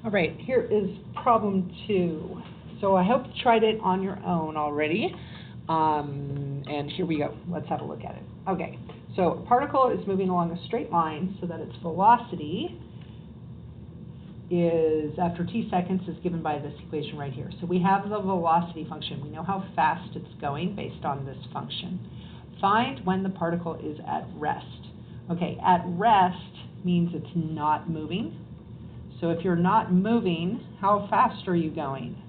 All right, here is problem 2. So I hope you tried it on your own already. And here we go. Let's have a look at it. Okay, so a particle is moving along a straight line so that its velocity is, after t seconds, is given by this equation right here. So we have the velocity function. We know how fast it's going based on this function. Find when the particle is at rest. Okay, at rest means it's not moving. So if you're not moving, how fast are you going?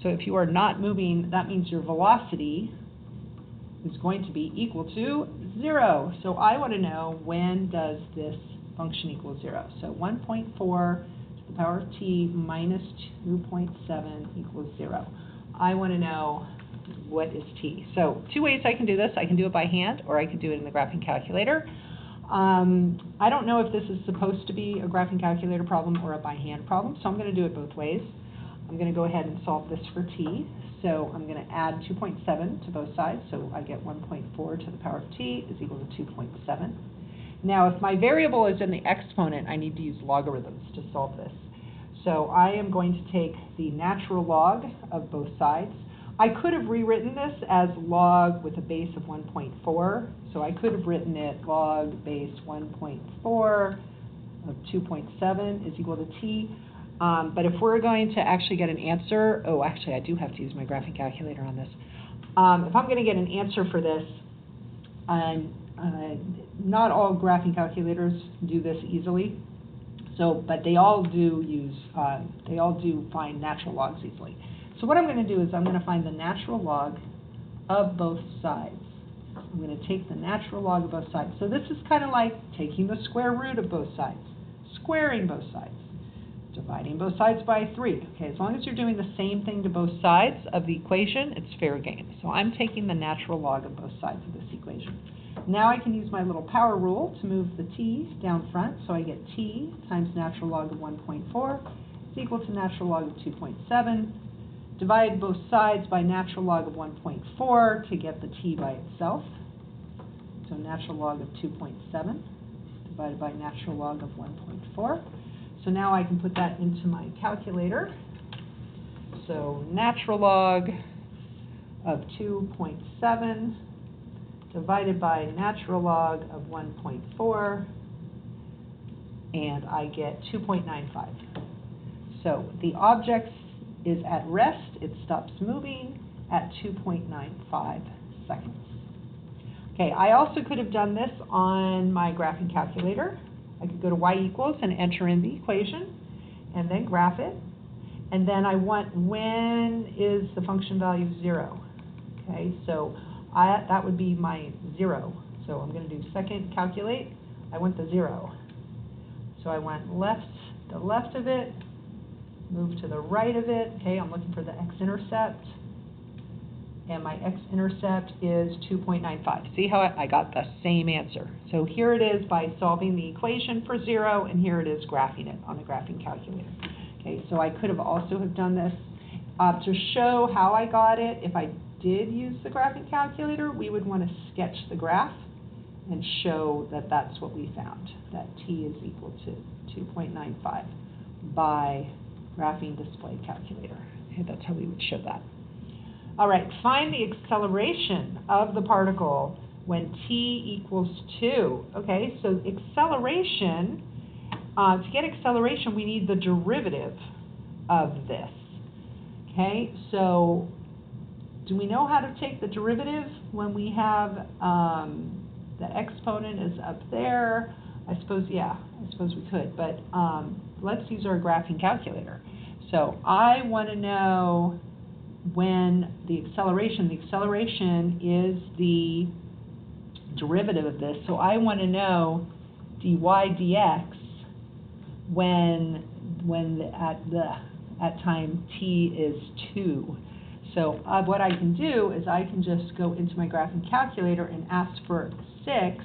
So if you are not moving, that means your velocity is going to be equal to 0. So I want to know, when does this function equal 0? So 1.4 to the power of t minus 2.7 equals 0. I want to know, what is t? So 2 ways I can do this. I can do it by hand, or I can do it in the graphing calculator. I don't know if this is supposed to be a graphing calculator problem or a by hand problem, so I'm going to do it both ways. I'm going to go ahead and solve this for t. So I'm going to add 2.7 to both sides, so I get 1.4 to the power of t is equal to 2.7. Now, if my variable is in the exponent, I need to use logarithms to solve this. So I am going to take the natural log of both sides. I could have rewritten this as log with a base of 1.4. So I could have written it log base 1.4 of 2.7 is equal to t. But if we're going to actually get an answer, oh, actually I do have to use my graphing calculator on this. If I'm going to get an answer for this, not all graphing calculators do this easily. So, but they all do find natural logs easily. So what I'm going to do is I'm going to find the natural log of both sides. I'm going to take the natural log of both sides. So this is kind of like taking the square root of both sides, squaring both sides, dividing both sides by 3. Okay, as long as you're doing the same thing to both sides of the equation, it's fair game. So I'm taking the natural log of both sides of this equation. Now I can use my little power rule to move the t down front, so I get t times natural log of 1.4 is equal to natural log of 2.7. Divide both sides by natural log of 1.4 to get the t by itself. So natural log of 2.7 divided by natural log of 1.4. So now I can put that into my calculator. So natural log of 2.7 divided by natural log of 1.4, and I get 2.95. So the object is at rest, it stops moving at 2.95 seconds. Okay, I also could have done this on my graphing calculator. I could go to y equals and enter in the equation, and then graph it. And then I want, when is the function value 0? Okay, so that would be my 0. So I'm going to do second calculate. I want the 0. So I went the left of it, move to the right of it. Okay, I'm looking for the x-intercept. And my x-intercept is 2.95. See how I got the same answer? So here it is by solving the equation for 0, and here it is graphing it on a graphing calculator. Okay, so I could have also have done this to show how I got it. If I did use the graphing calculator, we would want to sketch the graph and show that that's what we found, that t is equal to 2.95 by graphing display calculator. Okay, that's how we would show that. All right, find the acceleration of the particle when t equals 2. Okay, so acceleration, to get acceleration, we need the derivative of this. Okay, so do we know how to take the derivative when we have the exponent is up there? I suppose, yeah, I suppose we could, but let's use our graphing calculator. So I want to know when the acceleration is the derivative of this. So I want to know dy dx when at time t is 2. So what I can do is I can just go into my graphing calculator and ask for 6.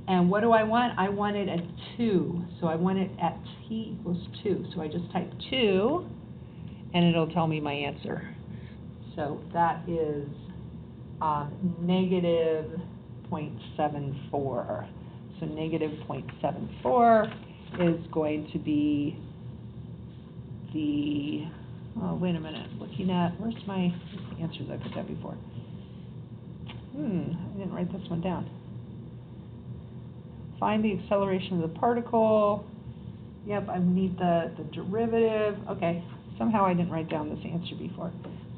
And what do I want? I want it at 2. So I want it at t equals 2. So I just type 2, and it'll tell me my answer. So that is negative 0.74. So negative 0.74 is going to be the, oh, wait a minute, looking at, where's the answers I put that before? I didn't write this one down. Find the acceleration of the particle. Yep, I need the derivative. Okay, somehow I didn't write down this answer before,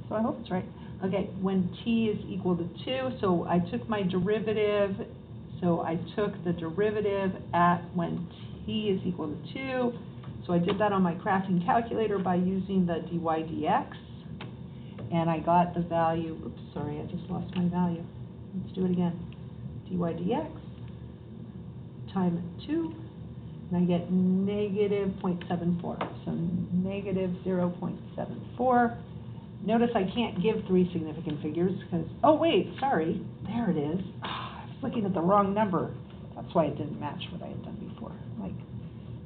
so I hope it's right. Okay, when t is equal to 2, so I took my derivative, so I took the derivative at when t is equal to 2, so I did that on my graphing calculator by using the dy dx, and I got the value, oops, sorry, I just lost my value. Let's do it again. dy dx times 2, and I get negative 0.74, so negative 0.74. Notice I can't give 3 significant figures because, oh wait, sorry, there it is. I was looking at the wrong number. That's why it didn't match what I had done before. Like,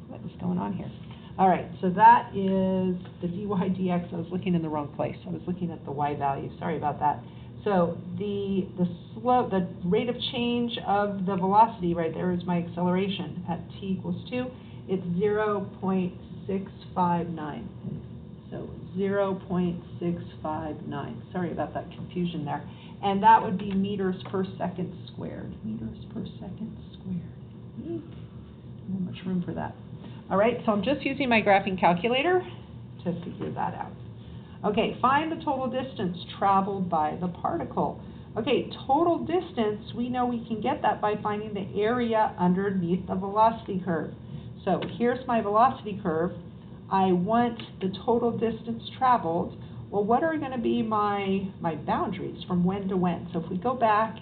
what is going on here? All right, so that is the dy dx. I was looking in the wrong place. I was looking at the y value. Sorry about that. So the slope, the rate of change of the velocity right there is my acceleration at t equals 2. It's 0.659. So 0.659. Sorry about that confusion there. And that would be meters per second squared. Meters per second squared. Not much room for that. All right, so I'm just using my graphing calculator to figure that out. Okay, find the total distance traveled by the particle. Okay, total distance, we know we can get that by finding the area underneath the velocity curve. So here's my velocity curve. I want the total distance traveled. Well, what are going to be my boundaries from when to when? So if we go back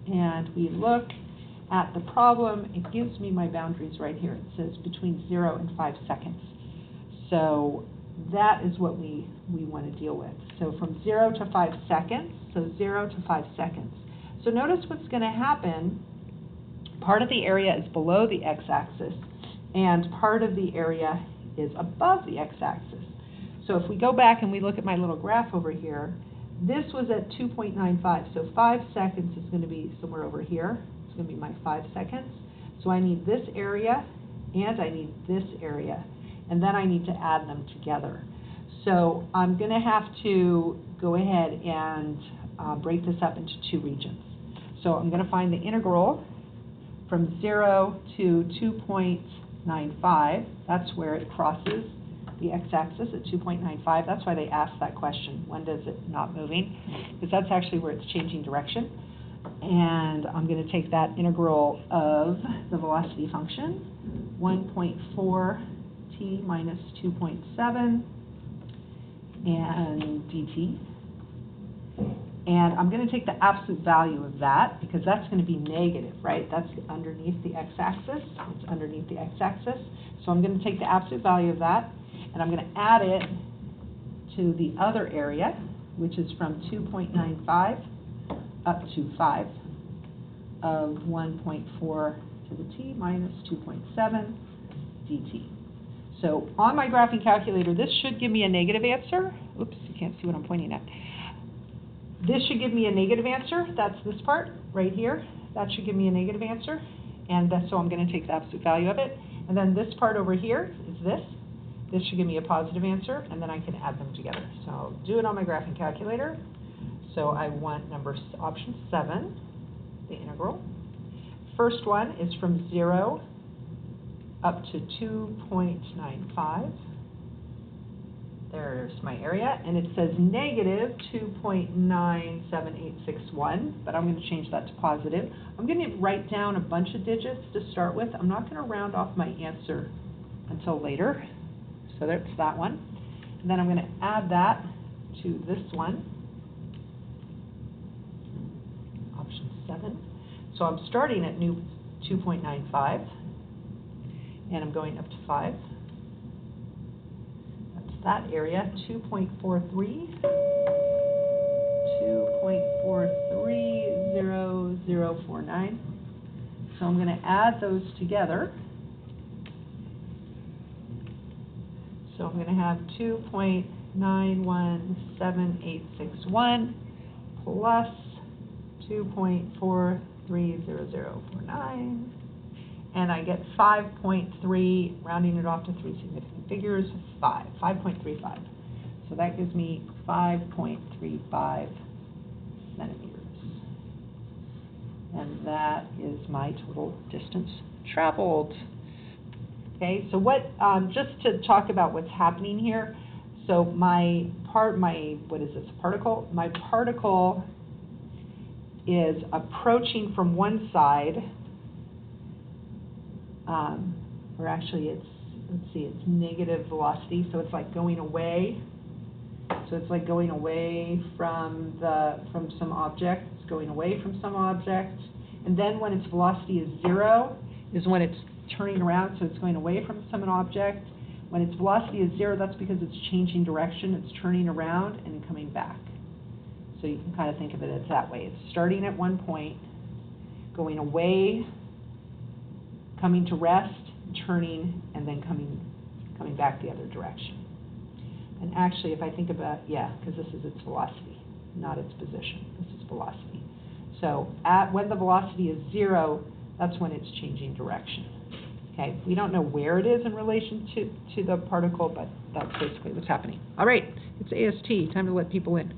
and we look at the problem, it gives me my boundaries right here. It says between 0 and 5 seconds. So that is what we want to deal with. So from 0 to 5 seconds, so 0 to 5 seconds. So notice what's going to happen. Part of the area is below the x-axis, and part of the area is above the x-axis. So if we go back and we look at my little graph over here, this was at 2.95, so 5 seconds is going to be somewhere over here. It's going to be my 5 seconds. So I need this area, and I need this area, and then I need to add them together. So I'm going to have to go ahead and break this up into 2 regions. So I'm going to find the integral from 0 to 2.95. That's where it crosses the x-axis at 2.95. That's why they asked that question, when does it not moving? Because that's actually where it's changing direction. And I'm going to take that integral of the velocity function, 1.4 t minus 2.7 and dt. And I'm going to take the absolute value of that because that's going to be negative, right? That's underneath the x-axis. It's underneath the x-axis. So I'm going to take the absolute value of that, and I'm going to add it to the other area, which is from 2.95 up to 5 of 1.4 to the t minus 2.7 dt. So on my graphing calculator, this should give me a negative answer. Oops, you can't see what I'm pointing at. This should give me a negative answer. That's this part right here. That should give me a negative answer. And so I'm going to take the absolute value of it. And then this part over here is this. This should give me a positive answer, and then I can add them together. So I'll do it on my graphing calculator. So I want option 7, the integral. First one is from 0 up to 2.95. There's my area, and it says negative 2.97861, but I'm going to change that to positive. I'm going to write down a bunch of digits to start with. I'm not going to round off my answer until later. So that's that one. And then I'm going to add that to this one, option 7. So I'm starting at new 2.95, and I'm going up to 5. That area, 2.430049. So I'm going to add those together. So I'm going to have 2.917861 plus 2.430049, and I get 5.3, rounding it off to 3 significant figures, 5.35. So that gives me 5.35 centimeters. And that is my total distance traveled. Okay, so what, just to talk about what's happening here, so what is this, particle? My particle is approaching from one side, or actually it's, let's see, it's negative velocity, so it's like going away. So it's like going away from some object. It's going away from some object. And then when its velocity is 0 is when it's turning around, so it's going away from some object. When its velocity is 0, that's because it's changing direction. It's turning around and coming back. So you can kind of think of it as that way. It's starting at one point, going away, coming to rest, turning, and then coming back the other direction. And actually, if I think about, because this is its velocity, not its position. This is velocity. So when the velocity is 0, that's when it's changing direction. Okay, we don't know where it is in relation to the particle, but that's basically what's happening. All right, it's AST, time to let people in.